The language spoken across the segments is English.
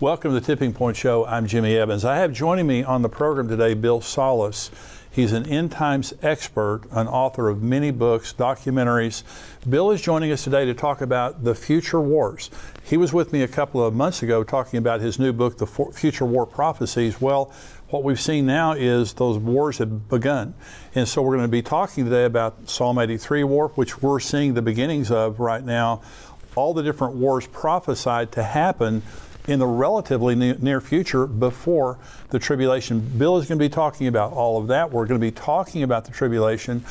Welcome to the Tipping Point Show. I'm Jimmy Evans. I have joining me on the program today Bill Salus. He's an end times expert, an author of many books, documentaries. Bill is joining us today to talk about the future wars. He was with me a couple of months ago talking about his new book, The Future War Prophecies. Well, what we've seen now is those wars have begun. And so we're going to be talking today about Psalm 83 war, which we're seeing the beginnings of right now, all the different wars prophesied to happen in the relatively near future before the tribulation. Bill is going to be talking about all of that. We're going to be talking about the tribulation,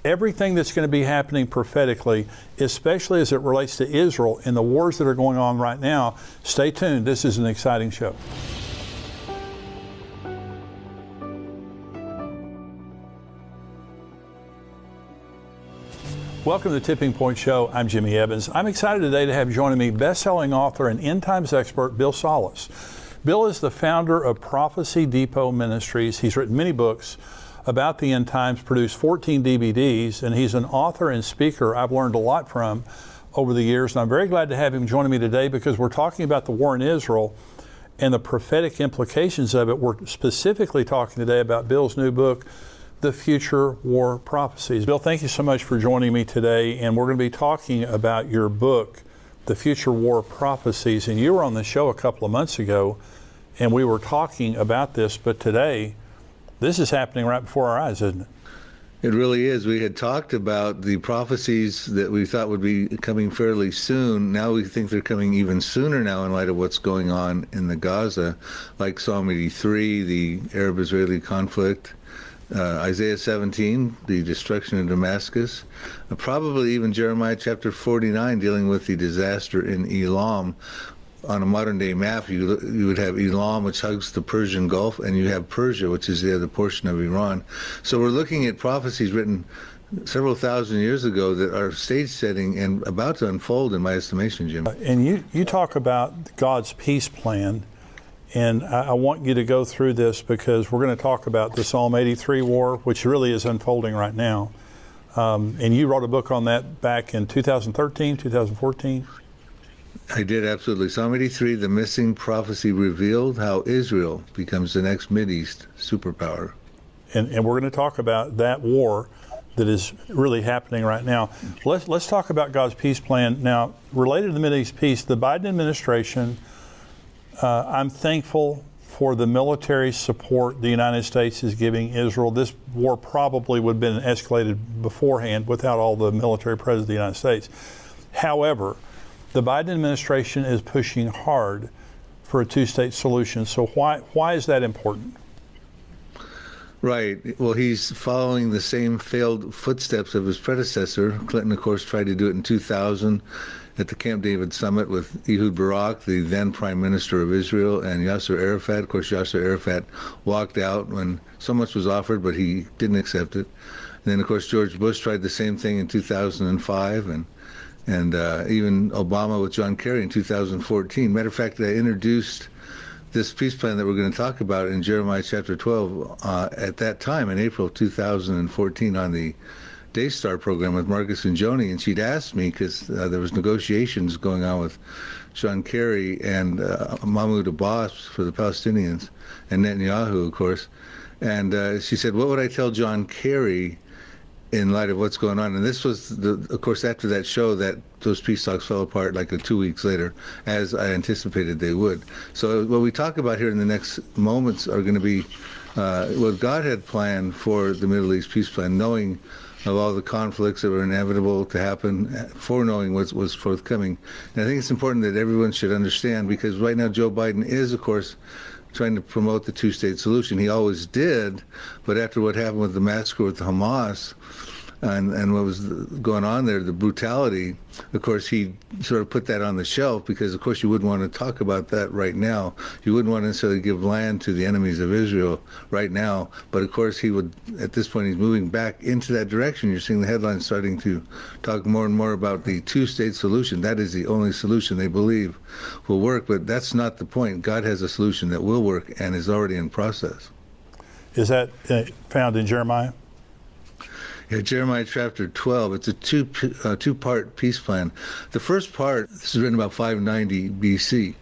everything that's going to be happening prophetically, especially as it relates to Israel and the wars that are going on right now. Stay tuned. This is an exciting show. Welcome to the Tipping Point Show. I'm Jimmy Evans. I'm excited today to have joining me best-selling author and end times expert Bill Salus. Bill is the founder of Prophecy Depot Ministries. He's written many books about the end times, produced 14 DVDs, and he's an author and speaker I've learned a lot from over the years. And I'm very glad to have him joining me today because we're talking about the war in Israel and the prophetic implications of it. We're specifically talking today about Bill's new book, The Future War Prophecies. Bill, thank you so much for joining me today, and we're going to be talking about your book, The Future War Prophecies. And you were on the show a couple of months ago, and we were talking about this, but today, this is happening right before our eyes, isn't it? It really is. We had talked about the prophecies that we thought would be coming fairly soon. Now we think they're coming even sooner now in light of what's going on in the Gaza, like Psalm 83, the Arab-Israeli conflict, Isaiah 17, the destruction of Damascus, probably even Jeremiah chapter 49, dealing with the disaster in Elam. On a modern-day map, you would have Elam, which hugs the Persian Gulf, and you have Persia, which is the other portion of Iran. So we're looking at prophecies written several thousand years ago that are stage-setting and about to unfold, in my estimation, Jim. And you talk about God's peace plan. And I want you to go through this because we're going to talk about the Psalm 83 war, which really is unfolding right now. And you wrote a book on that back in 2013, 2014? I did, absolutely. Psalm 83, The Missing Prophecy Revealed, How Israel Becomes the Next Mideast Superpower. And we're going to talk about that war that is really happening right now. Let's talk about God's peace plan. Now, related to the Mideast peace, the Biden administration, I'm thankful for the military support the United States is giving Israel. This war probably would have been escalated beforehand without all the military presence of the United States. However, the Biden administration is pushing hard for a two-state solution. So why is that important? Right. Well, he's following the same failed footsteps of his predecessor. Clinton, of course, tried to do it in 2000 at the Camp David summit with Ehud Barak, the then Prime Minister of Israel, and Yasser Arafat. Of course, Yasser Arafat walked out when so much was offered, but he didn't accept it. And then, of course, George Bush tried the same thing in 2005, and even Obama with John Kerry in 2014. Matter of fact, I introduced this peace plan that we're going to talk about in Jeremiah chapter 12 at that time in April of 2014 on the Daystar program with Marcus and Joni, and she'd asked me because there was negotiations going on with John Kerry and Mahmoud Abbas for the Palestinians and Netanyahu, of course. And she said, what would I tell John Kerry in light of what's going on? And this was, of course, after that show that those peace talks fell apart like 2 weeks later, as I anticipated they would. So what we talk about here in the next moments are going to be what God had planned for the Middle East peace plan, knowing of all the conflicts that were inevitable to happen, foreknowing what was forthcoming. And I think it's important that everyone should understand, because right now Joe Biden is, of course, trying to promote the two-state solution. He always did, but after what happened with the massacre with Hamas and what was going on there, the brutality, of course, he sort of put that on the shelf because, of course, you wouldn't want to talk about that right now. You wouldn't want to necessarily give land to the enemies of Israel right now. But, of course, he would, at this point, he's moving back into that direction. You're seeing the headlines starting to talk more and more about the two-state solution. That is the only solution they believe will work. But that's not the point. God has a solution that will work and is already in process. Is that found in Jeremiah? Yeah, Jeremiah chapter 12. It's a two-part peace plan. The first part, this is written about 590 BC.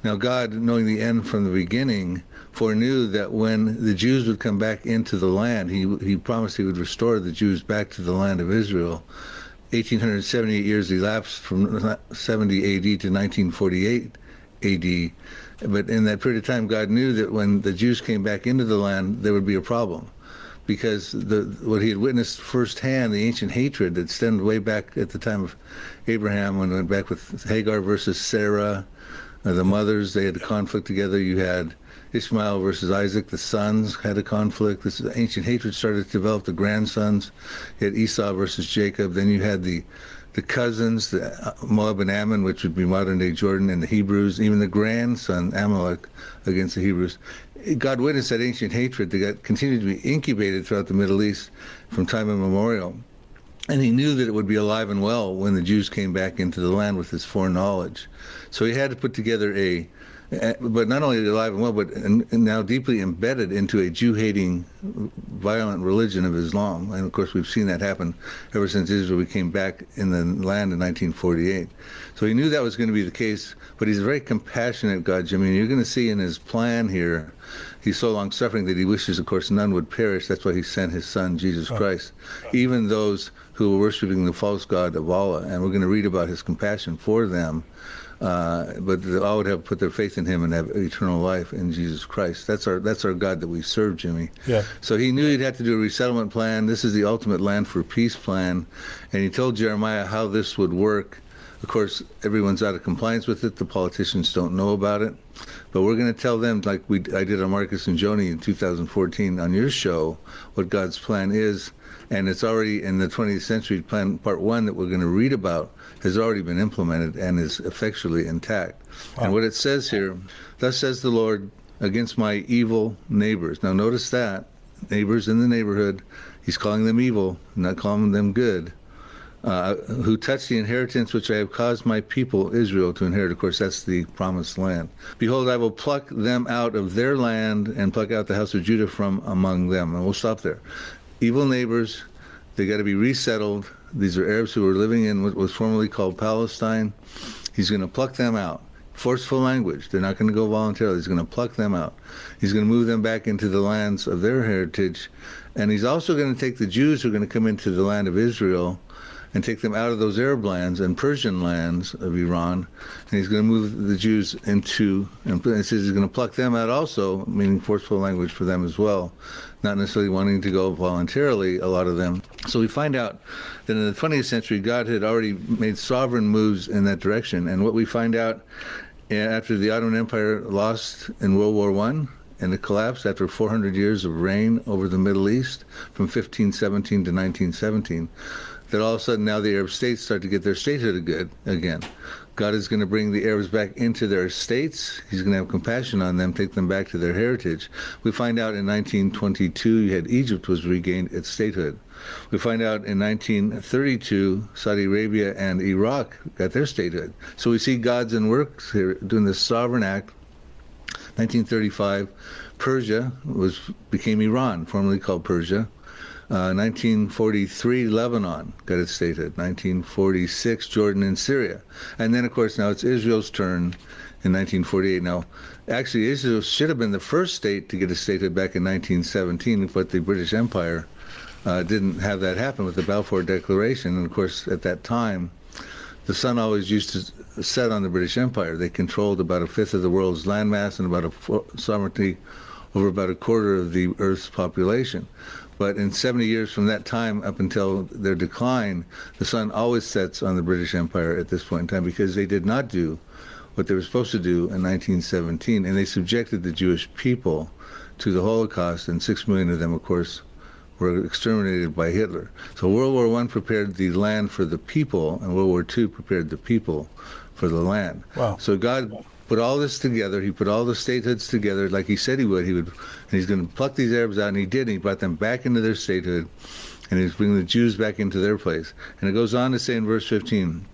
Now God, knowing the end from the beginning, foreknew that when the Jews would come back into the land, he promised he would restore the Jews back to the land of Israel. 1,878 years elapsed from 70 AD to 1948 AD. But in that period of time, God knew that when the Jews came back into the land, there would be a problem. Because what he had witnessed firsthand, the ancient hatred that stemmed way back at the time of Abraham, when it went back with Hagar versus Sarah, the mothers, they had a conflict together. You had Ishmael versus Isaac, the sons had a conflict. This ancient hatred started to develop, the grandsons. You had Esau versus Jacob. Then you had the cousins, the Moab and Ammon, which would be modern-day Jordan, and the Hebrews, even the grandson, Amalek, against the Hebrews. God witnessed that ancient hatred that continued to be incubated throughout the Middle East from time immemorial. And he knew that it would be alive and well when the Jews came back into the land with his foreknowledge. So he had to put together but not only alive and well, but now deeply embedded into a Jew-hating, violent religion of Islam. And of course, we've seen that happen ever since Israel came back in the land in 1948. So he knew that was going to be the case, but he's a very compassionate God, Jimmy. And you're going to see in his plan here, he's so long-suffering that he wishes, of course, none would perish. That's why he sent his son, Jesus Christ, even those who were worshiping the false god of Allah. And we're going to read about his compassion for them. But all would have put their faith in him and have eternal life in Jesus Christ. That's our God that we serve, Jimmy. Yeah. So he knew he'd have to do a resettlement plan. This is the ultimate land for peace plan. And he told Jeremiah how this would work. Of course, everyone's out of compliance with it. The politicians don't know about it. But we're going to tell them, like I did on Marcus and Joni in 2014 on your show, what God's plan is. And it's already in the 20th century plan, part 1, that we're going to read about, has already been implemented and is effectually intact. Wow. And what it says here, thus says the Lord, against my evil neighbors. Now notice that, neighbors in the neighborhood, he's calling them evil, not calling them good, who touch the inheritance which I have caused my people Israel to inherit. Of course, that's the promised land. Behold, I will pluck them out of their land and pluck out the house of Judah from among them. And we'll stop there. Evil neighbors, they got to be resettled. These are Arabs who were living in what was formerly called Palestine. He's going to pluck them out. Forceful language. They're not going to go voluntarily. He's going to pluck them out. He's going to move them back into the lands of their heritage. And he's also going to take the Jews who are going to come into the land of Israel and take them out of those Arab lands and Persian lands of Iran. And he's going to move the Jews into, and it says he's going to pluck them out also, meaning forceful language for them as well, not necessarily wanting to go voluntarily, a lot of them. So we find out that in the 20th century, God had already made sovereign moves in that direction. And what we find out after the Ottoman Empire lost in World War I, and it collapsed after 400 years of reign over the Middle East, from 1517 to 1917, that all of a sudden now the Arab states start to get their statehood again. God is going to bring the Arabs back into their states. He's going to have compassion on them, take them back to their heritage. We find out in 1922, you had Egypt was regained its statehood. We find out in 1932, Saudi Arabia and Iraq got their statehood. So we see God's in works here, doing this sovereign act. 1935, Persia became Iran, formerly called Persia. 1943, Lebanon got its statehood. 1946, Jordan and Syria. And then, of course, now it's Israel's turn in 1948. Now, actually, Israel should have been the first state to get a statehood back in 1917, but the British Empire didn't have that happen with the Balfour Declaration. And, of course, at that time, the sun always used to set on the British Empire. They controlled about a fifth of the world's landmass and about a sovereignty over about a quarter of the Earth's population. But in 70 years from that time up until their decline, the sun always sets on the British Empire at this point in time, because they did not do what they were supposed to do in 1917, and they subjected the Jewish people to the Holocaust, and 6 million of them, of course, were exterminated by Hitler. So World War I prepared the land for the people, and World War II prepared the people for the land. Wow. So God put all this together. He put all the statehoods together like he said he would. And he's going to pluck these Arabs out, and he did. And he brought them back into their statehood, and he's bringing the Jews back into their place. And it goes on to say in verse 15,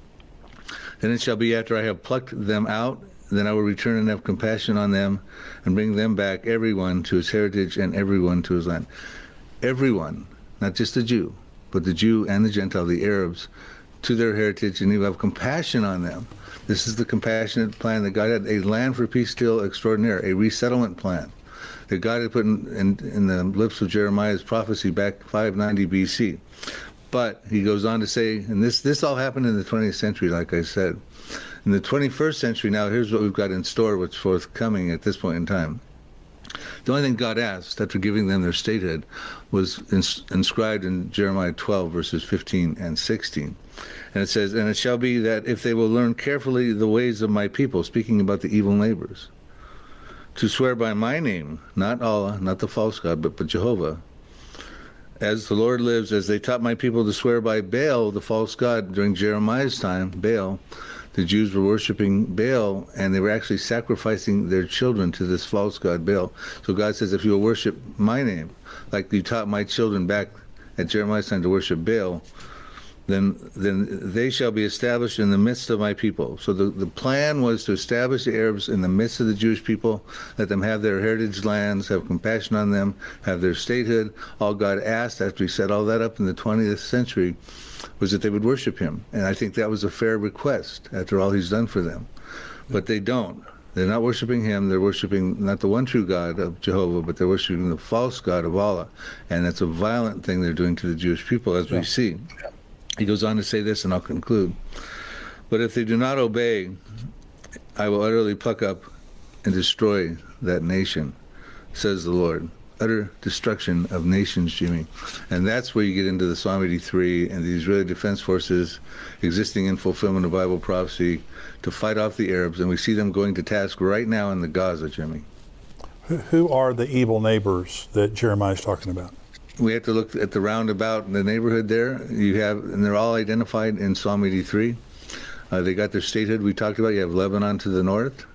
then it shall be after I have plucked them out, then I will return and have compassion on them and bring them back, everyone to his heritage and everyone to his land. Everyone, not just the Jew, but the Jew and the Gentile, the Arabs, to their heritage, and he will have compassion on them. This is the compassionate plan that God had, a land for peace still extraordinaire, a resettlement plan that God had put in the lips of Jeremiah's prophecy back 590 BC. But he goes on to say, and this all happened in the 20th century, like I said. In the 21st century, now here's what we've got in store, what's forthcoming at this point in time. The only thing God asked after giving them their statehood was inscribed in Jeremiah 12, verses 15 and 16. And it says, and it shall be that if they will learn carefully the ways of my people, speaking about the evil neighbors, to swear by my name, not Allah, not the false God, but Jehovah, as the Lord lives, as they taught my people to swear by Baal, the false god, during Jeremiah's time, Baal, the Jews were worshiping Baal, and they were actually sacrificing their children to this false god, Baal. So God says, if you will worship my name, like you taught my children back at Jeremiah's time to worship Baal, then they shall be established in the midst of my people. So the plan was to establish the Arabs in the midst of the Jewish people, let them have their heritage lands, have compassion on them, have their statehood. All God asked after he set all that up in the 20th century was that they would worship him. And I think that was a fair request after all he's done for them. But they don't. They're not worshiping him. They're worshiping not the one true God of Jehovah, but they're worshiping the false God of Allah. And that's a violent thing they're doing to the Jewish people, as we see. He goes on to say this, and I'll conclude. But if they do not obey, I will utterly pluck up and destroy that nation, says the Lord. Utter destruction of nations, Jimmy. And that's where you get into the Psalm 83 and the Israeli Defense Forces existing in fulfillment of Bible prophecy to fight off the Arabs. And we see them going to task right now in the Gaza, Jimmy. Who are the evil neighbors that Jeremiah is talking about? We have to look at the roundabout in the neighborhood there. You have, and they're all identified in Psalm 83. They got their statehood we talked about. You have Lebanon to the north,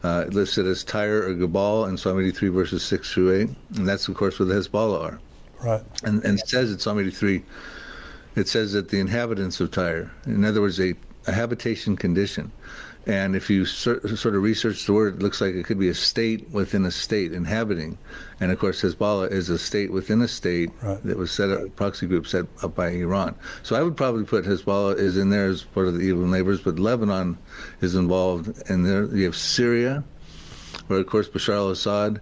listed as Tyre or Gebal in Psalm 83 verses 6 through 8. And that's, of course, where the Hezbollah are. Right. And it says in Psalm 83, it says that the inhabitants of Tyre, in other words, a habitation condition. And if you sort of research the word, it looks like it could be a state within a state, inhabiting. And of course, Hezbollah is a state within a state that was set up, a proxy group set up by Iran. So I would probably put Hezbollah is in there as part of the evil neighbors, but Lebanon is involved. And there you have Syria, where of course Bashar al-Assad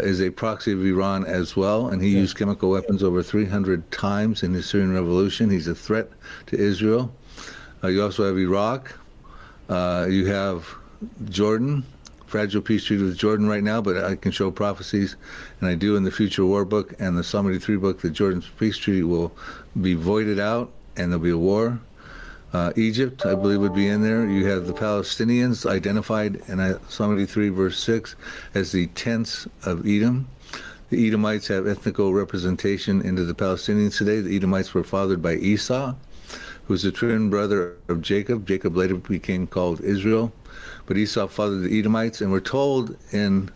is a proxy of Iran as well, and he used chemical weapons over 300 times in the Syrian revolution. He's a threat to Israel. You also have Iraq. You have Jordan, fragile peace treaty with Jordan right now, but I can show prophecies, and I do in the Future War book and the Psalm 83 book, that Jordan's peace treaty will be voided out and there'll be a war. Egypt, I believe, would be in there. You have the Palestinians identified in Psalm 83 verse 6 as the tents of Edom. The Edomites have ethnical representation into the Palestinians today. The Edomites were fathered by Esau, who was the twin brother of Jacob. Jacob later became called Israel. But Esau fathered the Edomites, and we're told in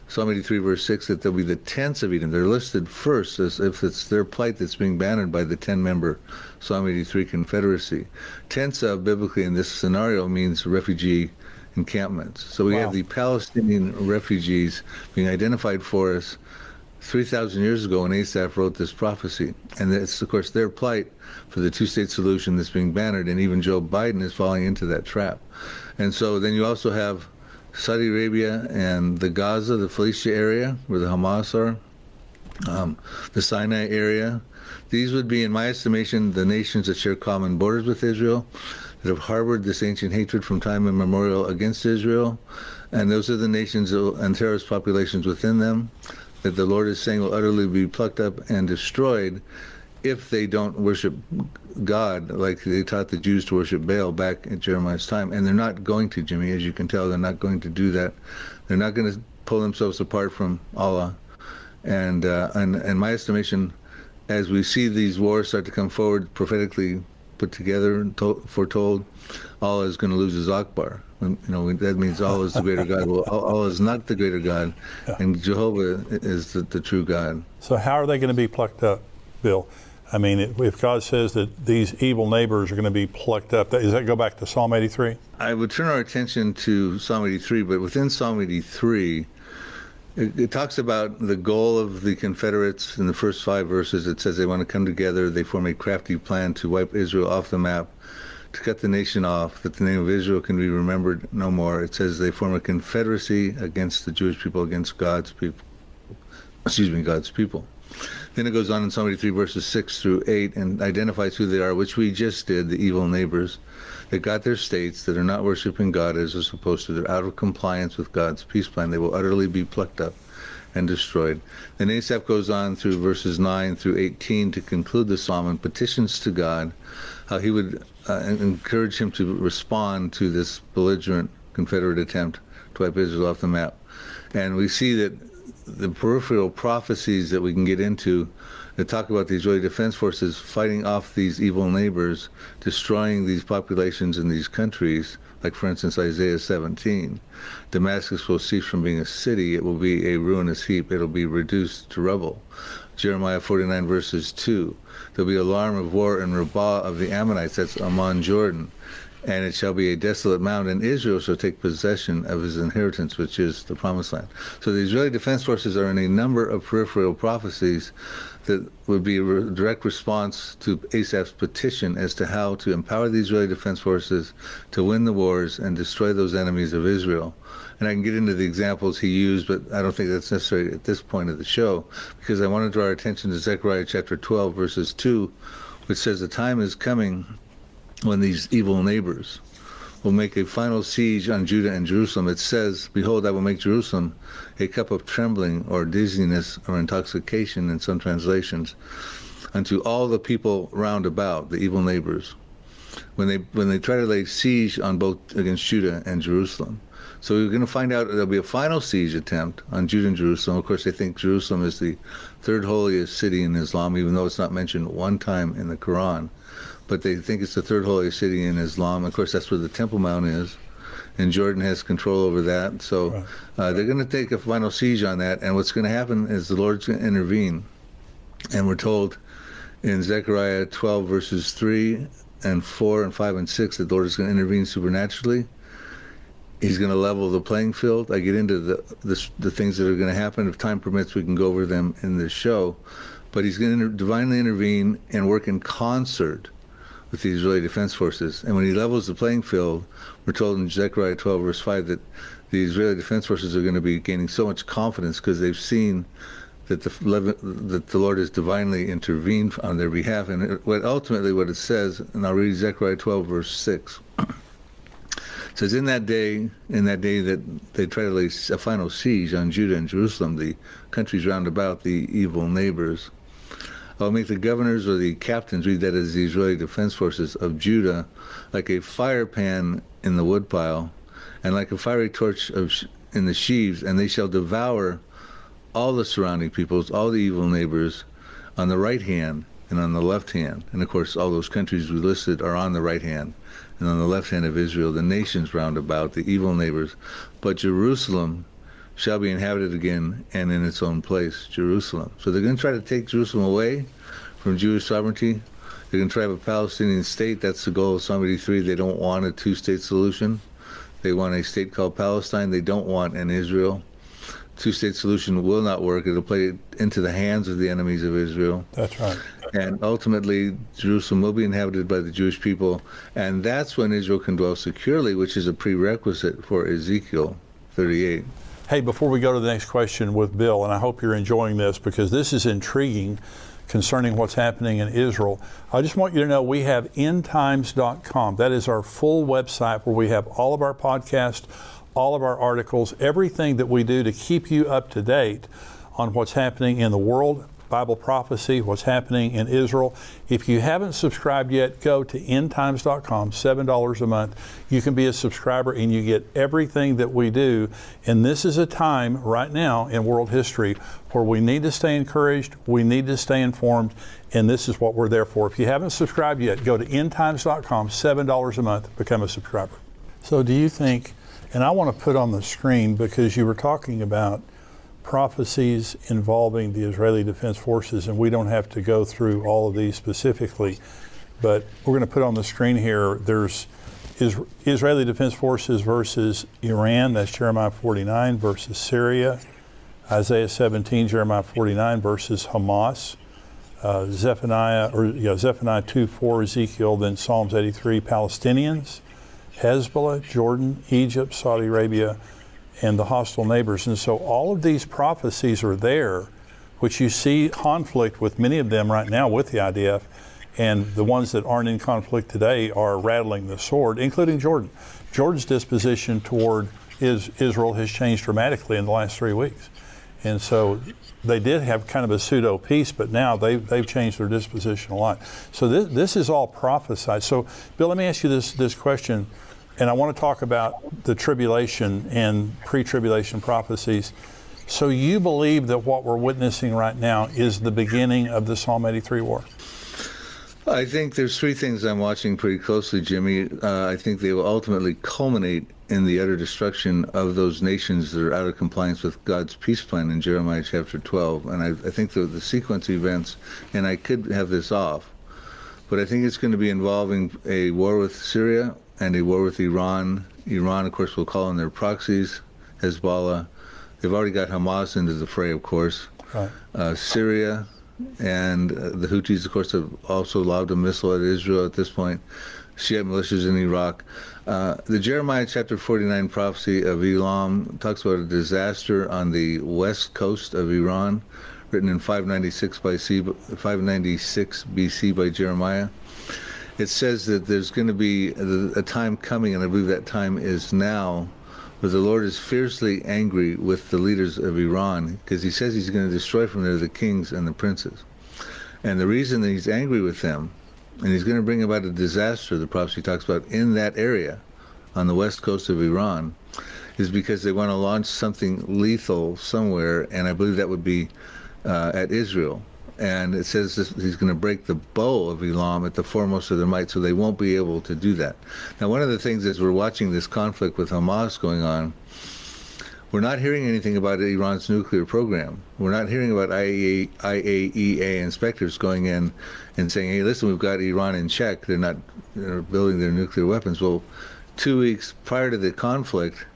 Psalm 83 verse 6 that there'll be the tents of Edom. They're listed first as if it's their plight that's being bannered by the 10-member Psalm 83 Confederacy. Tents of, biblically in this scenario, means refugee encampments. So we have the Palestinian refugees being identified for us 3,000 years ago when Asaph wrote this prophecy. And it's, of course, their plight for the two-state solution that's being bannered, and even Joe Biden is falling into that trap. And so then you also have Saudi Arabia and the Gaza, the Phoenicia area, where the Hamas are, the Sinai area. These would be, in my estimation, the nations that share common borders with Israel, that have harbored this ancient hatred from time immemorial against Israel. And those are the nations and terrorist populations within them that the Lord is saying will utterly be plucked up and destroyed if they don't worship God like they taught the Jews to worship Baal back in Jeremiah's time. And they're not going to, Jimmy, as you can tell, they're not going to do that. They're not going to pull themselves apart from Allah. And in my estimation, as we see these wars start to come forward, prophetically put together and foretold, Allah is going to lose his Akbar. You know, that means Allah is the greater God. Well, Allah is not the greater God, and Jehovah is the true God. So how are they going to be plucked up, Bill? I mean, if God says that these evil neighbors are going to be plucked up, does that go back to Psalm 83? I would turn our attention to Psalm 83, but within Psalm 83, It talks about the goal of the Confederates in the first 5 verses. It says they want to come together. They form a crafty plan to wipe Israel off the map, to cut the nation off, that the name of Israel can be remembered no more. It says they form a confederacy against the Jewish people, against God's people. God's people. Then it goes on in Psalm 83 verses 6 through 8 and identifies who they are, which we just did, the evil neighbors. They got their states that are not worshiping God as they're supposed to. They're out of compliance with God's peace plan. They will utterly be plucked up and destroyed. Then Asaph goes on through verses 9 through 18 to conclude the psalm and petitions to God how he would encourage him to respond to this belligerent Confederate attempt to wipe Israel off the map. And we see that the peripheral prophecies that we can get into that talk about the Israeli Defense Forces fighting off these evil neighbors, destroying these populations in these countries, like for instance Isaiah 17. Damascus will cease from being a city, it will be a ruinous heap, it'll be reduced to rubble. Jeremiah 49 verses 2. There'll be alarm of war in Rabbah of the Ammonites, that's Ammon Jordan. And it shall be a desolate mound, and Israel shall take possession of his inheritance, which is the promised land. So the Israeli Defense Forces are in a number of peripheral prophecies that would be a direct response to Asaph's petition as to how to empower the Israeli Defense Forces to win the wars and destroy those enemies of Israel. And I can get into the examples he used, but I don't think that's necessary at this point of the show, because I want to draw our attention to Zechariah chapter 12, verses 2, which says the time is coming when these evil neighbors will make a final siege on Judah and Jerusalem. It says, behold, I will make Jerusalem a cup of trembling or dizziness or intoxication in some translations unto all the people round about, the evil neighbors, when they try to lay siege on both against Judah and Jerusalem. So we're going to find out there'll be a final siege attempt on Judah and Jerusalem. Of course, they think Jerusalem is the third holiest city in Islam, even though it's not mentioned one time in the Quran. But they think it's the third holiest city in Islam. Of course, that's where the Temple Mount is, and Jordan has control over that. So they're going to take a final siege on that, and what's going to happen is the Lord's going to intervene. And we're told in Zechariah 12, verses 3 and 4 and 5 and 6, that the Lord is going to intervene supernaturally. He's going to level the playing field. I get into the things that are going to happen. If time permits, we can go over them in this show. But he's going to divinely intervene and work in concert with the Israeli Defense Forces. And when he levels the playing field, we're told in Zechariah 12, verse 5, that the Israeli Defense Forces are going to be gaining so much confidence because they've seen that the Lord has divinely intervened on their behalf. And ultimately what it says, and I'll read Zechariah 12, verse 6. It says, in that day that they try to lay a final siege on Judah and Jerusalem, the countries round about, the evil neighbors, I'll make the governors or the captains, read that as the Israeli Defense Forces of Judah, like a fire pan in the woodpile, and like a fiery torch in the sheaves, and they shall devour all the surrounding peoples, all the evil neighbors, on the right hand and on the left hand. And of course, all those countries we listed are on the right hand, and on the left hand of Israel, the nations round about, the evil neighbors. But Jerusalem shall be inhabited again and in its own place, Jerusalem. So they're going to try to take Jerusalem away from Jewish sovereignty. They're going to try to have a Palestinian state. That's the goal of Psalm 83. They don't want a two-state solution. They want a state called Palestine. They don't want an Israel. Two-state solution will not work. It'll play into the hands of the enemies of Israel. That's right. And ultimately, Jerusalem will be inhabited by the Jewish people. And that's when Israel can dwell securely, which is a prerequisite for Ezekiel 38. Hey, before we go to the next question with Bill, and I hope you're enjoying this because this is intriguing concerning what's happening in Israel, I just want you to know we have endtimes.com. That is our full website where we have all of our podcasts, all of our articles, everything that we do to keep you up to date on what's happening in the world, Bible prophecy, what's happening in Israel. If you haven't subscribed yet, go to endtimes.com, $7 a month. You can be a subscriber and you get everything that we do. And this is a time right now in world history where we need to stay encouraged, we need to stay informed, and this is what we're there for. If you haven't subscribed yet, go to endtimes.com, $7 a month, become a subscriber. So do you think, and I want to put on the screen because you were talking about prophecies involving the Israeli Defense Forces, and we don't have to go through all of these specifically, but we're going to put on the screen here, there's Israeli Defense Forces versus Iran, that's Jeremiah 49, versus Syria, Isaiah 17, Jeremiah 49 versus Hamas, Zephaniah 2:4, Ezekiel, then Psalms 83, Palestinians, Hezbollah, Jordan, Egypt, Saudi Arabia, and the hostile neighbors. And so all of these prophecies are there, which you see conflict with many of them right now with the IDF, and the ones that aren't in conflict today are rattling the sword, including Jordan. Jordan's disposition toward Israel has changed dramatically in the last 3 weeks. And so they did have kind of a pseudo peace, but now they've changed their disposition a lot. So this is all prophesied. So Bill, let me ask you this question, and I want to talk about the tribulation and pre-tribulation prophecies. So you believe that what we're witnessing right now is the beginning of the Psalm 83 war? I think there's three things I'm watching pretty closely, Jimmy. I think they will ultimately culminate in the utter destruction of those nations that are out of compliance with God's peace plan in Jeremiah chapter 12. And I think the sequence of events, and I could have this off, but I think it's going to be involving a war with Syria and a war with Iran. Iran, of course, will call in their proxies, Hezbollah. They've already got Hamas into the fray, of course. Right. Syria and the Houthis, of course, have also lobbed a missile at Israel at this point. Shiite militias in Iraq. The Jeremiah chapter 49 prophecy of Elam talks about a disaster on the west coast of Iran, written in 596 BC by Jeremiah. It says that there's going to be a time coming, and I believe that time is now, where the Lord is fiercely angry with the leaders of Iran, because he says he's going to destroy from there the kings and the princes. And the reason that he's angry with them, and he's going to bring about a disaster, the prophecy talks about, in that area on the west coast of Iran, is because they want to launch something lethal somewhere, and I believe that would be at Israel. And it says he's going to break the bow of Elam at the foremost of their might, so they won't be able to do that. Now, one of the things as we're watching this conflict with Hamas going on, we're not hearing anything about Iran's nuclear program. We're not hearing about IAEA inspectors going in and saying, hey, listen, we've got Iran in check. They're not building their nuclear weapons. Well, 2 weeks prior to the conflict,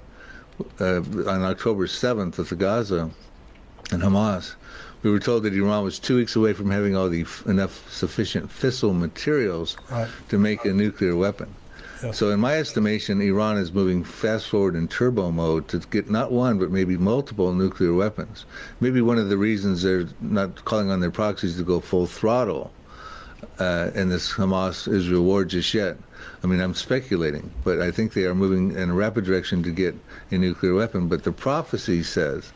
on October 7th with the Gaza and Hamas, we were told that Iran was 2 weeks away from having all the enough sufficient fissile materials to make a nuclear weapon. Yeah. So in my estimation, Iran is moving fast forward in turbo mode to get not one, but maybe multiple nuclear weapons. Maybe one of the reasons they're not calling on their proxies to go full throttle in this Hamas-Israel war just yet. I mean, I'm speculating, but I think they are moving in a rapid direction to get a nuclear weapon. But the prophecy says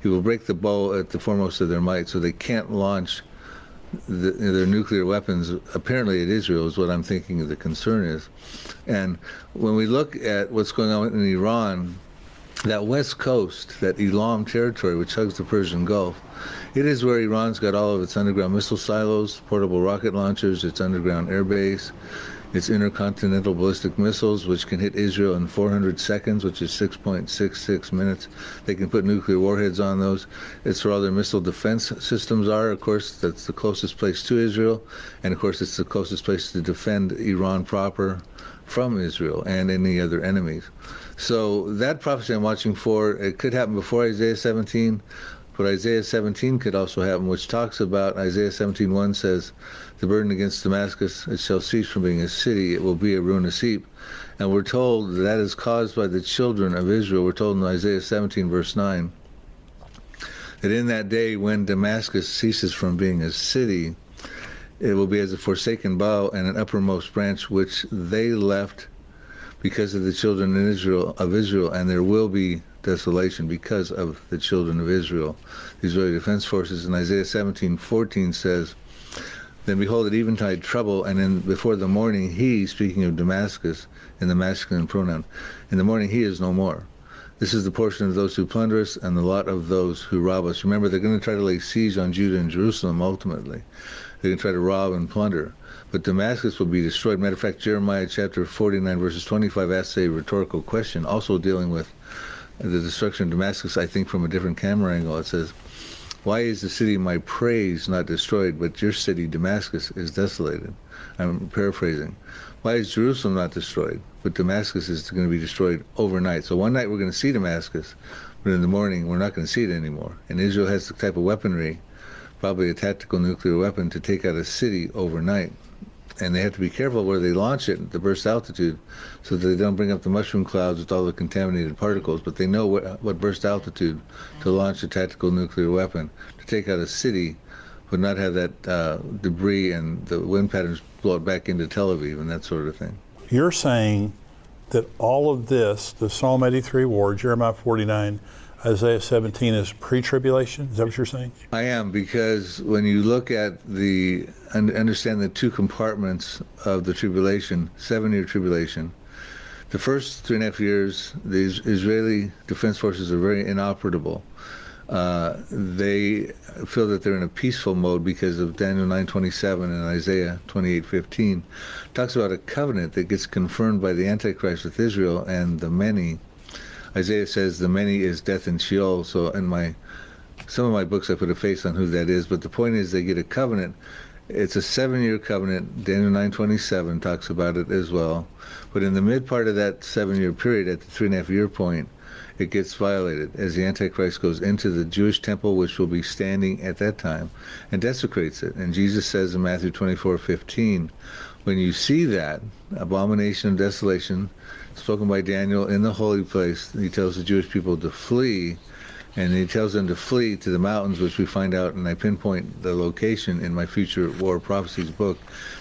he will break the bow at the foremost of their might, so they can't launch their nuclear weapons, apparently at Israel, is what I'm thinking the concern is. And when we look at what's going on in Iran, that west coast, that Elam territory, which hugs the Persian Gulf, it is where Iran's got all of its underground missile silos, portable rocket launchers, its underground air base, its intercontinental ballistic missiles, which can hit Israel in 400 seconds, which is 6.66 minutes. They can put nuclear warheads on those. It's where all their missile defense systems are. Of course, that's the closest place to Israel. And of course, it's the closest place to defend Iran proper from Israel and any other enemies. So that prophecy I'm watching for, it could happen before Isaiah 17, but Isaiah 17 could also happen, which talks about, Isaiah 17:1 says, the burden against Damascus, it shall cease from being a city, it will be a ruinous heap. And we're told that is caused by the children of Israel. We're told in Isaiah 17, verse 9, that in that day when Damascus ceases from being a city, it will be as a forsaken bough and an uppermost branch which they left because of the children of Israel, and there will be desolation because of the children of Israel. The Israeli Defense Forces in Isaiah 17:14 says, then behold, at eventide trouble, and before the morning he, speaking of Damascus in the masculine pronoun, in the morning he is no more. This is the portion of those who plunder us and the lot of those who rob us. Remember, they're going to try to lay siege on Judah and Jerusalem ultimately. They're going to try to rob and plunder. But Damascus will be destroyed. Matter of fact, Jeremiah chapter 49, verses 25 asks a rhetorical question, also dealing with the destruction of Damascus, I think from a different camera angle. It says, why is the city of my praise not destroyed, but your city, Damascus, is desolated? I'm paraphrasing. Why is Jerusalem not destroyed, but Damascus is going to be destroyed overnight? So one night we're going to see Damascus, but in the morning we're not going to see it anymore. And Israel has the type of weaponry, probably a tactical nuclear weapon, to take out a city overnight. And they have to be careful where they launch it at the burst altitude so that they don't bring up the mushroom clouds with all the contaminated particles, but they know what burst altitude to launch a tactical nuclear weapon, to take out a city, but not have that debris and the wind patterns blow it back into Tel Aviv and that sort of thing. You're saying that all of this, the Psalm 83 war, Jeremiah 49, Isaiah 17 is pre-tribulation? Is that what you're saying? I am, because when you look at understand the two compartments of the tribulation, 7-year tribulation, the first 3.5 years, the Israeli Defense Forces are very inoperable. They feel that they're in a peaceful mode because of Daniel 9:27 and Isaiah 28:15. Talks about a covenant that gets confirmed by the Antichrist with Israel and the many. Isaiah says the many is death and Sheol. So in some of my books I put a face on who that is, but the point is they get a covenant. It's a 7-year covenant. Daniel 9:27 talks about it as well. But in the mid part of that 7-year period, at the 3.5-year point, it gets violated as the Antichrist goes into the Jewish temple, which will be standing at that time, and desecrates it. And Jesus says in Matthew 24:15, when you see that abomination of desolation spoken by Daniel in the holy place, he tells the Jewish people to flee, and he tells them to flee to the mountains, which we find out, and I pinpoint the location in my Future War Prophecies book.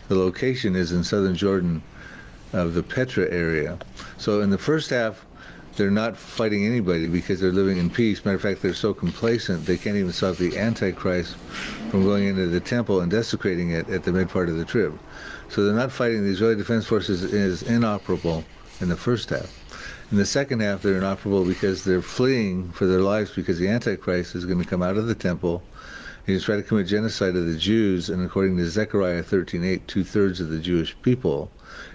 The location is in southern Jordan of the Petra area. So in the first half, they're not fighting anybody because they're living in peace. Matter of fact, they're so complacent they can't even stop the Antichrist from going into the temple and desecrating it at the mid part of the trib. So they're not fighting. The Israeli Defense Forces is inoperable in the first half. In the second half, they're inoperable because they're fleeing for their lives because the Antichrist is going to come out of the temple. He's trying to commit genocide of the Jews, and according to Zechariah 13:8, 2/3 of the Jewish people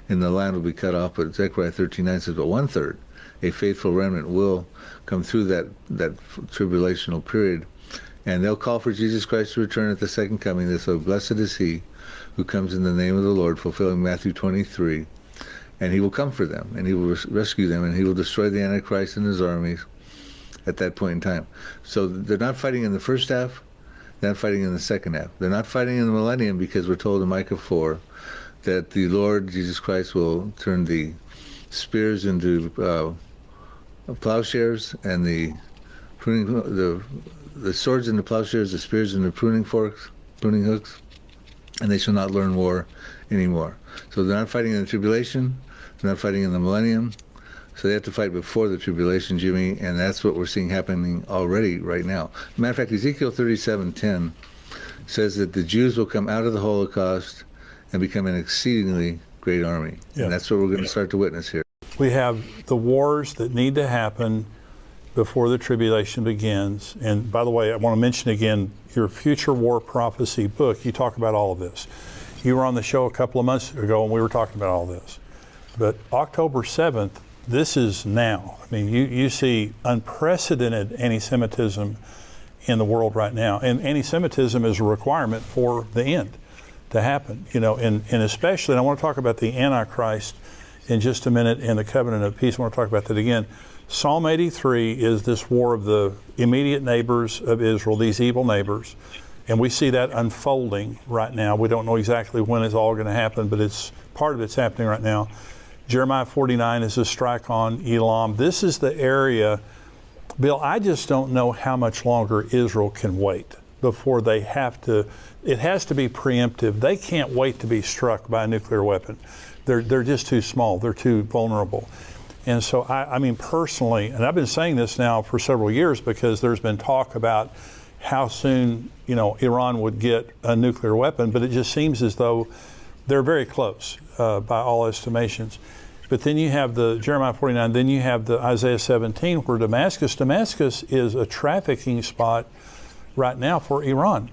in the land will be cut off. But Zechariah 13:9 says, but 1/3, a faithful remnant, will come through that tribulational period, and they'll call for Jesus Christ to return at the second coming. They say, blessed is he who comes in the name of the Lord, fulfilling Matthew 23. And he will come for them, and he will rescue them, and he will destroy the Antichrist and his armies at that point in time. So they're not fighting in the first half, they're not fighting in the second half. They're not fighting in the millennium because we're told in Micah 4 that the Lord Jesus Christ will turn the spears into plowshares, and the swords into plowshares, the spears into pruning hooks, and they shall not learn war anymore. So they're not fighting in the tribulation, they're not fighting in the millennium, so they have to fight before the tribulation, Jimmy, and that's what we're seeing happening already right now. Matter of fact, Ezekiel 37:10 says that the Jews will come out of the Holocaust and become an exceedingly great army. Yeah. And that's what we're going to start to witness here. We have the wars that need to happen before the tribulation begins. And by the way, I want to mention again, your Future War Prophecy book, you talk about all of this. You were on the show a couple of months ago and we were talking about all this. But October 7th, this is now. I mean, you see unprecedented anti-Semitism in the world right now. And anti-Semitism is a requirement for the end to happen. You know, and especially, and I want to talk about the Antichrist in just a minute and the covenant of peace. I want to talk about that again. Psalm 83 is this war of the immediate neighbors of Israel, these evil neighbors. And we see that unfolding right now. We don't know exactly when it's all going to happen, but part of it's happening right now. Jeremiah 49 is a strike on Elam. This is the area, Bill, I just don't know how much longer Israel can wait before they have to, it has to be preemptive. They can't wait to be struck by a nuclear weapon. They're just too small. They're too vulnerable. And so, I mean, personally, and I've been saying this now for several years because there's been talk about how soon, you know, Iran would get a nuclear weapon, but it just seems as though they're very close by all estimations. But then you have the Jeremiah 49, then you have the Isaiah 17 where Damascus is a trafficking spot right now for Iran.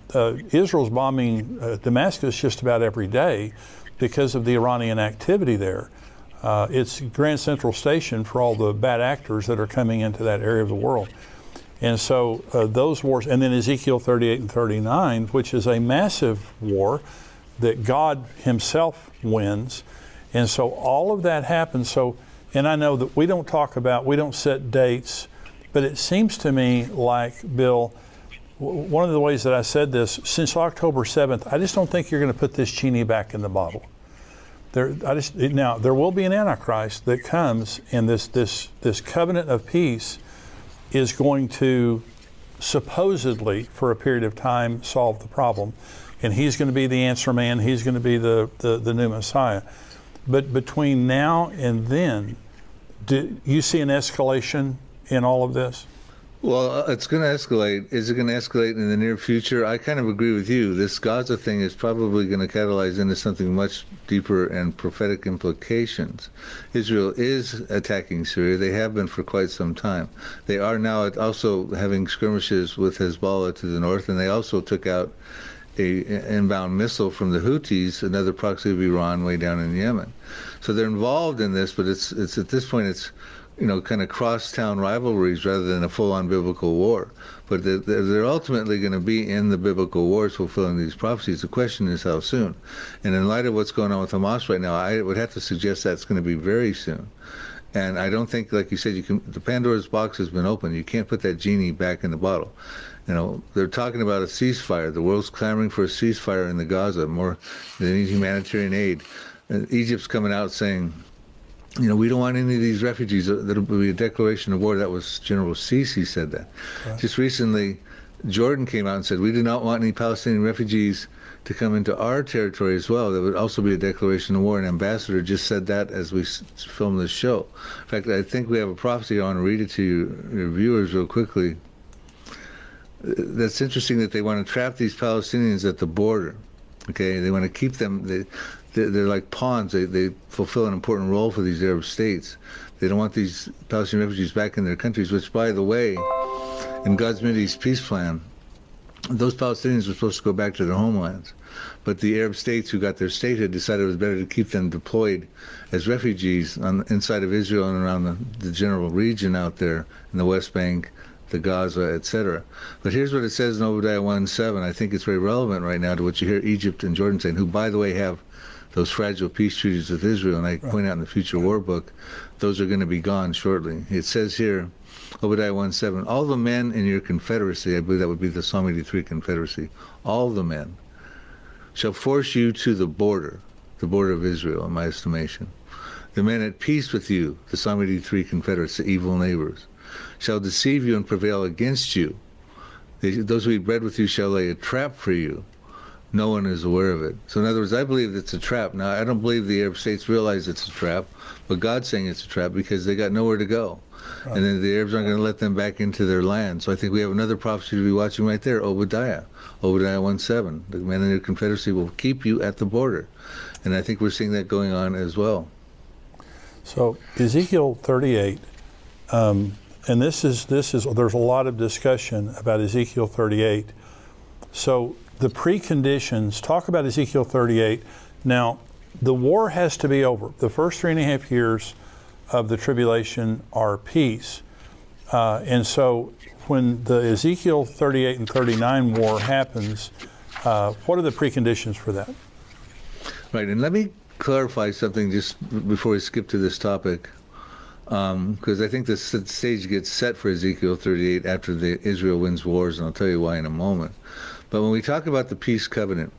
Israel's bombing Damascus just about every day because of the Iranian activity there. It's Grand Central Station for all the bad actors that are coming into that area of the world. And so those wars, and then Ezekiel 38 and 39, which is a massive war that God himself wins. And so all of that happens. So, and I know that we don't set dates But it seems to me like, Bill, one of the ways that I said this, since October 7th, I just don't think you're going to put this genie back in the bottle. Now, there will be an Antichrist that comes, and this covenant of peace is going to supposedly, for a period of time, solve the problem. And he's going to be the answer man. He's going to be the new Messiah. But between now and then, do you see an escalation in all of this? Well, it's going to escalate. Is it going to escalate in the near future? I kind of agree with you. This Gaza thing is probably going to catalyze into something much deeper and prophetic implications. Israel is attacking Syria. They have been for quite some time. They are now also having skirmishes with Hezbollah to the north, and they also took out an inbound missile from the Houthis, another proxy of Iran, way down in Yemen. So they're involved in this, but it's at this point it's kind of crosstown rivalries rather than a full-on biblical war. But they're ultimately going to be in the biblical wars fulfilling these prophecies. The question is how soon. And in light of what's going on with Hamas right now, I would have to suggest that's going to be very soon. And I don't think, like you said, the Pandora's box has been opened. You can't put that genie back in the bottle. They're talking about a ceasefire. The world's clamoring for a ceasefire in the Gaza, more than any humanitarian aid. And Egypt's coming out saying, we don't want any of these refugees. That'll be a declaration of war. That was General Sisi said that. Right. Just recently, Jordan came out and said, we do not want any Palestinian refugees to come into our territory as well. That would also be a declaration of war. An ambassador just said that as we filmed this show. In fact, I think we have a prophecy. I want to read it to your viewers real quickly. That's interesting that they want to trap these Palestinians at the border. Okay, they want to keep them. They're like pawns. They fulfill an important role for these Arab states. They don't want these Palestinian refugees back in their countries, which, by the way, in God's Mideast peace plan, those Palestinians were supposed to go back to their homelands. But the Arab states who got their statehood decided it was better to keep them deployed as refugees inside of Israel and around the general region out there in the West Bank, the Gaza, etc. But here's what it says in Obadiah 1:7. I think it's very relevant right now to what you hear Egypt and Jordan saying, who, by the way, have those fragile peace treaties with Israel. And I point out in the Future War book, those are going to be gone shortly. It says here, Obadiah 1:7, all the men in your confederacy, I believe that would be the Psalm 83 confederacy, all the men shall force you to the border of Israel, in my estimation. The men at peace with you, the Psalm 83 confederates, the evil neighbors, shall deceive you and prevail against you. Those who eat bread with you shall lay a trap for you. No one is aware of it. So in other words, I believe it's a trap. Now, I don't believe the Arab states realize it's a trap, but God's saying it's a trap because they got nowhere to go. Right. And then the Arabs aren't going to let them back into their land. So I think we have another prophecy to be watching right there, Obadiah 1:7. The men in your confederacy will keep you at the border. And I think we're seeing that going on as well. So Ezekiel 38, and this is there's a lot of discussion about Ezekiel 38. So the preconditions, talk about Ezekiel 38. Now, the war has to be over. The first 3.5 years of the tribulation are peace. And so when the Ezekiel 38 and 39 war happens, what are the preconditions for that? Right, and let me clarify something just before we skip to this topic, because I think the stage gets set for Ezekiel 38 after Israel wins wars, and I'll tell you why in a moment. But when we talk about the peace covenant,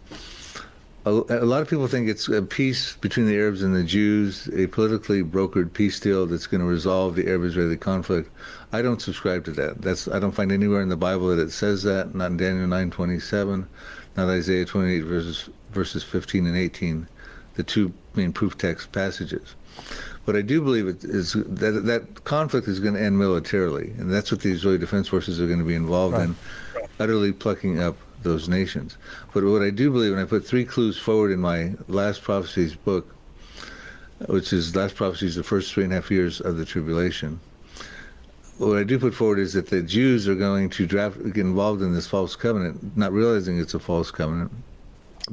a lot of people think it's a peace between the Arabs and the Jews, a politically brokered peace deal that's going to resolve the Arab-Israeli conflict. I don't subscribe to that. I don't find anywhere in the Bible that it says that, not in Daniel 9:27, not Isaiah 28 verses 15 and 18, the two main proof text passages. What I do believe is that conflict is going to end militarily, and that's what the Israeli Defense Forces are going to be involved in, utterly plucking up those nations. But what I do believe, and I put 3 clues forward in my Last Prophecies book, which is Last Prophecies, the first 3.5 years of the tribulation. What I do put forward is that the Jews are going to get involved in this false covenant, not realizing it's a false covenant,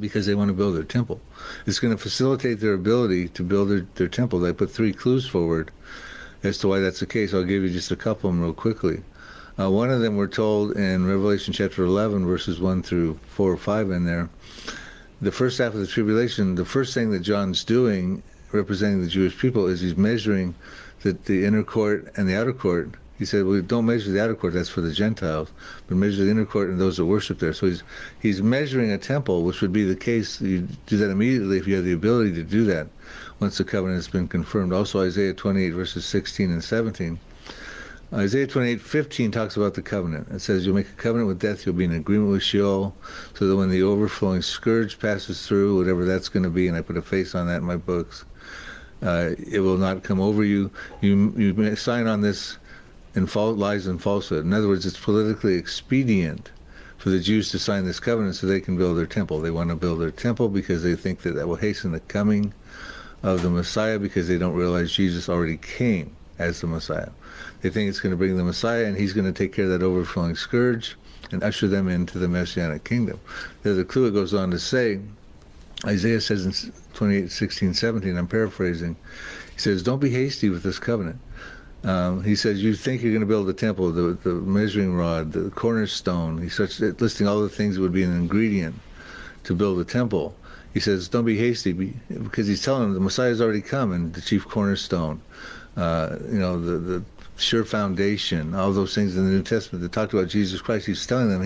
because they want to build their temple. It's going to facilitate their ability to build their temple. I put 3 clues forward as to why that's the case. I'll give you just a couple of them real quickly. One of them we're told in Revelation chapter 11, verses 1 through 4 or 5 in there. The first half of the tribulation, the first thing that John's doing, representing the Jewish people, is he's measuring the inner court and the outer court He said, well, don't measure the outer court, that's for the Gentiles, but measure the inner court and those that worship there. So he's measuring a temple, which would be the case. You do that immediately if you have the ability to do that once the covenant has been confirmed. Also, Isaiah 28, verses 16 and 17. Isaiah 28:15 talks about the covenant. It says, you'll make a covenant with death, you'll be in agreement with Sheol, so that when the overflowing scourge passes through, whatever that's going to be, and I put a face on that in my books, it will not come over you. You may sign on this in lies and falsehood. In other words, it's politically expedient for the Jews to sign this covenant so they can build their temple. They want to build their temple because they think that will hasten the coming of the Messiah, because they don't realize Jesus already came as the Messiah. They think it's going to bring the Messiah, and he's going to take care of that overflowing scourge and usher them into the Messianic kingdom. The clue, it goes on to say, Isaiah says in 28:16-17, I'm paraphrasing, he says, don't be hasty with this covenant. He says, you think you're going to build the temple, the measuring rod, the cornerstone. He starts listing all the things that would be an ingredient to build a temple. He says, don't be hasty, because he's telling them the Messiah's already come, and the chief cornerstone, the sure foundation, all those things in the New Testament that talked about Jesus Christ. He's telling them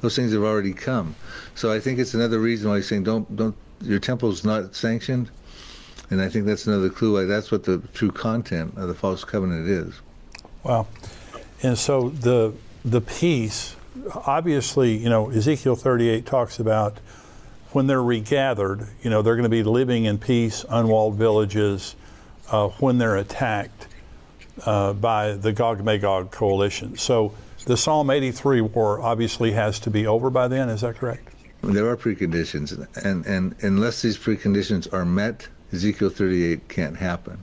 those things have already come. So I think it's another reason why he's saying don't your temple's not sanctioned, and I think that's another clue why that's what the true content of the false covenant is. Wow. And so the peace, obviously, Ezekiel 38 talks about when they're regathered, they're going to be living in peace, unwalled villages, when they're attacked by the Gog-Magog coalition. So the Psalm 83 war obviously has to be over by then, is that correct? There are preconditions, and unless these preconditions are met, Ezekiel 38 can't happen.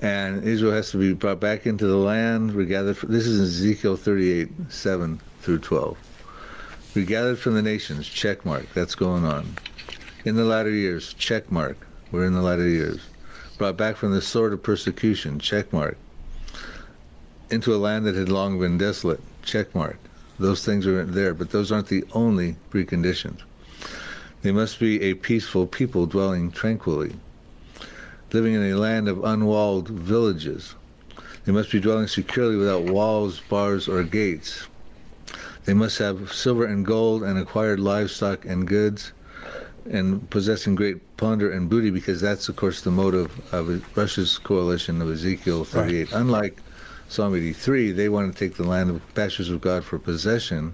And Israel has to be brought back into the land, regathered. This is Ezekiel 38, 7 through 12. Regathered from the nations, check mark, that's going on. In the latter years, check mark, we're in the latter years. Brought back from the sword of persecution, check mark. Into a land that had long been desolate, check mark. Those things are there, but those aren't the only preconditions. They must be a peaceful people dwelling tranquilly, living in a land of unwalled villages. They must be dwelling securely without walls, bars, or gates. They must have silver and gold and acquired livestock and goods, and possessing great plunder and booty, because that's, of course, the motive of Russia's coalition of Ezekiel 38. Right. Unlike Psalm 83, they want to take the land of pastures of God for possession.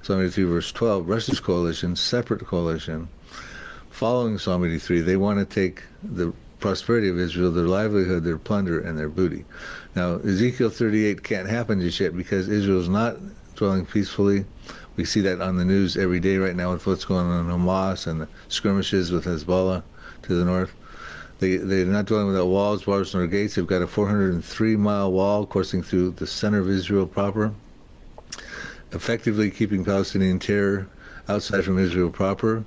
Psalm 83, verse 12, Russia's coalition, separate coalition. Following Psalm 83, they want to take the prosperity of Israel, their livelihood, their plunder, and their booty. Now, Ezekiel 38 can't happen just yet because Israel's not dwelling peacefully. We see that on the news every day right now with what's going on in Hamas and the skirmishes with Hezbollah to the north. They're not dwelling without walls, bars, nor gates. They've got a 403-mile wall coursing through the center of Israel proper, effectively keeping Palestinian terror outside from Israel proper.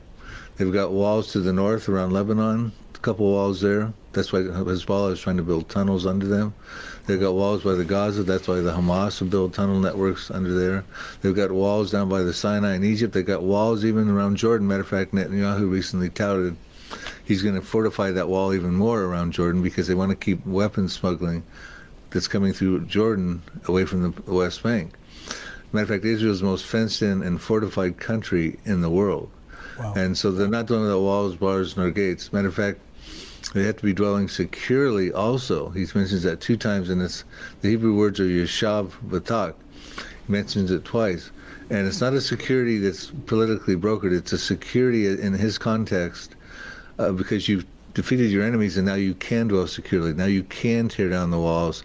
They've got walls to the north around Lebanon, a couple walls there. That's why Hezbollah is trying to build tunnels under them. They've got walls by the Gaza. That's why the Hamas will build tunnel networks under there. They've got walls down by the Sinai in Egypt. They've got walls even around Jordan. Matter of fact, Netanyahu recently touted he's going to fortify that wall even more around Jordan because they want to keep weapons smuggling that's coming through Jordan away from the West Bank. Matter of fact, Israel's the most fenced-in and fortified country in the world. Wow. And so they're not dwelling without walls, bars, nor gates. Matter of fact, they have to be dwelling securely also. He mentions that 2 times, and the Hebrew words are yeshav v'tak. He mentions it twice. And it's not a security that's politically brokered. It's a security in his context because you've defeated your enemies and now you can dwell securely. Now you can tear down the walls,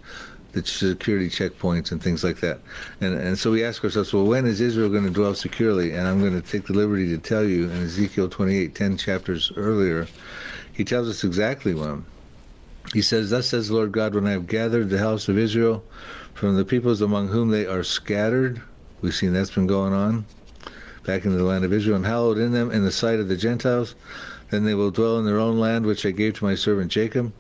the security checkpoints and things like that. And so we ask ourselves, well, when is Israel going to dwell securely? And I'm going to take the liberty to tell you in Ezekiel 28, 10 chapters earlier, he tells us exactly when. He says, thus says the Lord God, when I have gathered the house of Israel from the peoples among whom they are scattered, we've seen that's been going on, back into the land of Israel, and hallowed in them in the sight of the Gentiles, then they will dwell in their own land, which I gave to my servant Jacob,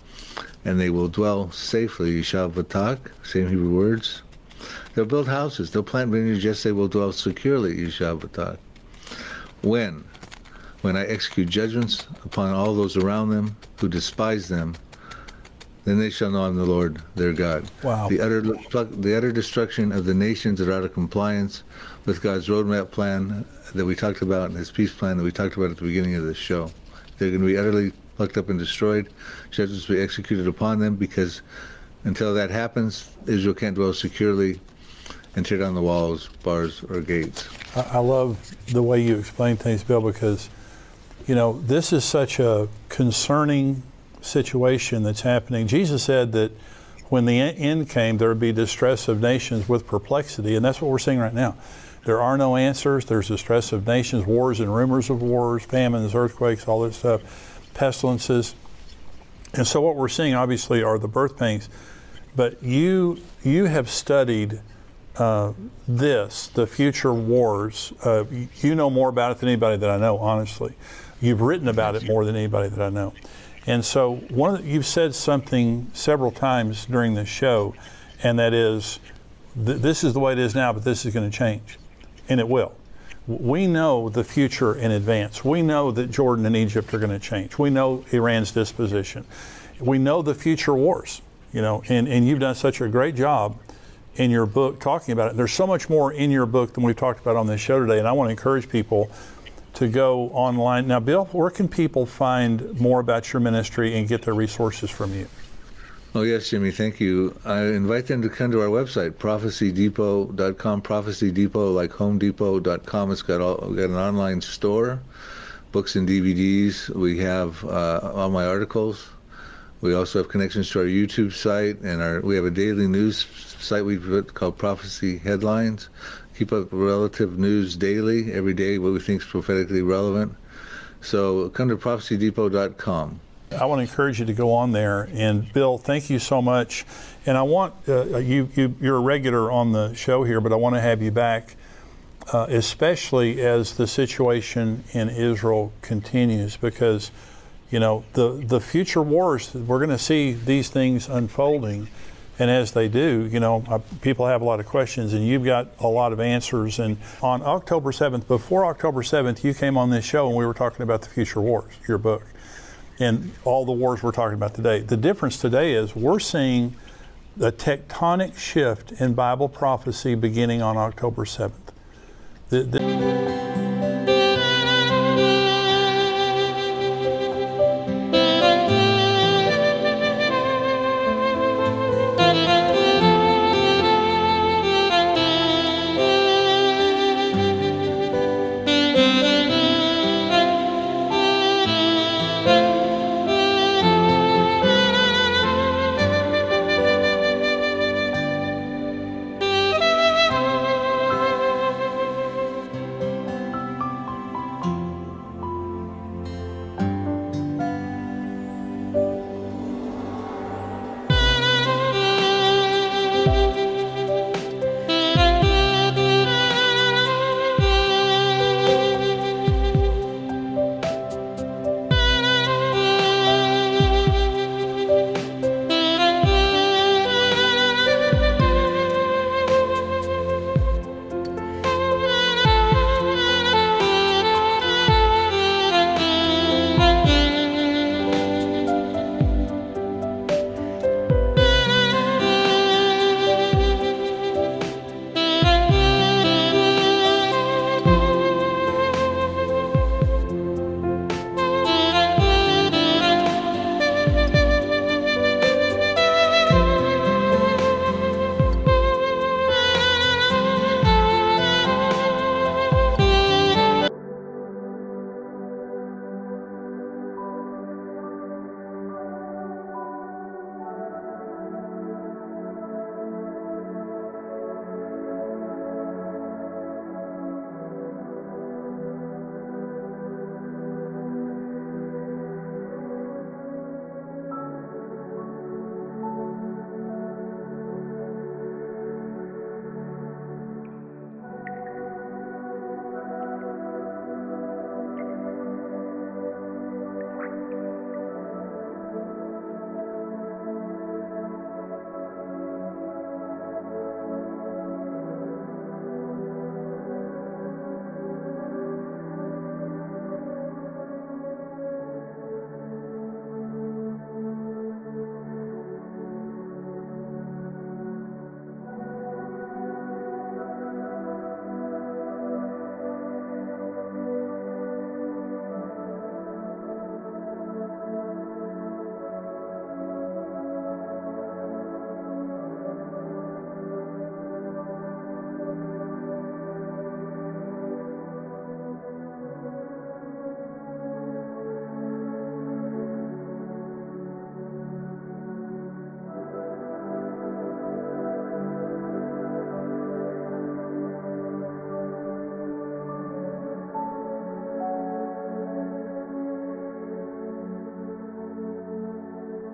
and they will dwell safely. Yeshav v'tak, same Hebrew words. They'll build houses, they'll plant vineyards, yes, they will dwell securely, Yeshav v'tak. When I execute judgments upon all those around them who despise them, Then they shall know I'm the Lord, their God. Wow. The utter destruction of the nations that are out of compliance with God's roadmap plan that we talked about, and His peace plan that we talked about at the beginning of this show. They're going to be utterly plucked up and destroyed. Judgments will be executed upon them, because until that happens, Israel can't dwell securely and tear down the walls, bars, or gates. I love the way you explain things, Bill, because, you know, this is such a concerning situation that's happening. Jesus said that when the end came, there would be distress of nations with perplexity, and that's what we're seeing right now. There are no answers. There's distress of nations, wars and rumors of wars, famines, earthquakes, all that stuff, pestilences. And so what we're seeing, obviously, are the birth pangs. But you have studied the future wars. You know more about it than anybody that I know, honestly. You've written about it more than anybody that I know. And so you've said something several times during this show, and that is, this is the way it is now, but this is going to change. And it will. We know the future in advance. We know that Jordan and Egypt are going to change. We know Iran's disposition. We know the future wars, you know, and you've done such a great job in your book talking about it. There's so much more in your book than we've talked about on this show today, and I want to encourage people to go online. Now, Bill, where can people find more about your ministry and get their resources from you? Oh, yes, Jimmy, thank you. I invite them to come to our website, prophecydepot.com, Prophecy Depot, like homedepot.com. It's got an online store, books and DVDs. We have all my articles. We also have connections to our YouTube site, and we have a daily news site we put called Prophecy Headlines. Keep up relative news daily, every day, what we think is prophetically relevant. So come to prophecydepot.com. I want to encourage you to go on there. And Bill, thank you so much. And I want you're a regular on the show here, but I want to have you back, especially as the situation in Israel continues, because, you know, the future wars, we're going to see these things unfolding. And as they do, you know, people have a lot of questions, and you've got a lot of answers. And on October 7th, before October 7th, you came on this show and we were talking about the future wars, your book, and all the wars we're talking about today. The difference today is we're seeing the tectonic shift in Bible prophecy beginning on October 7th.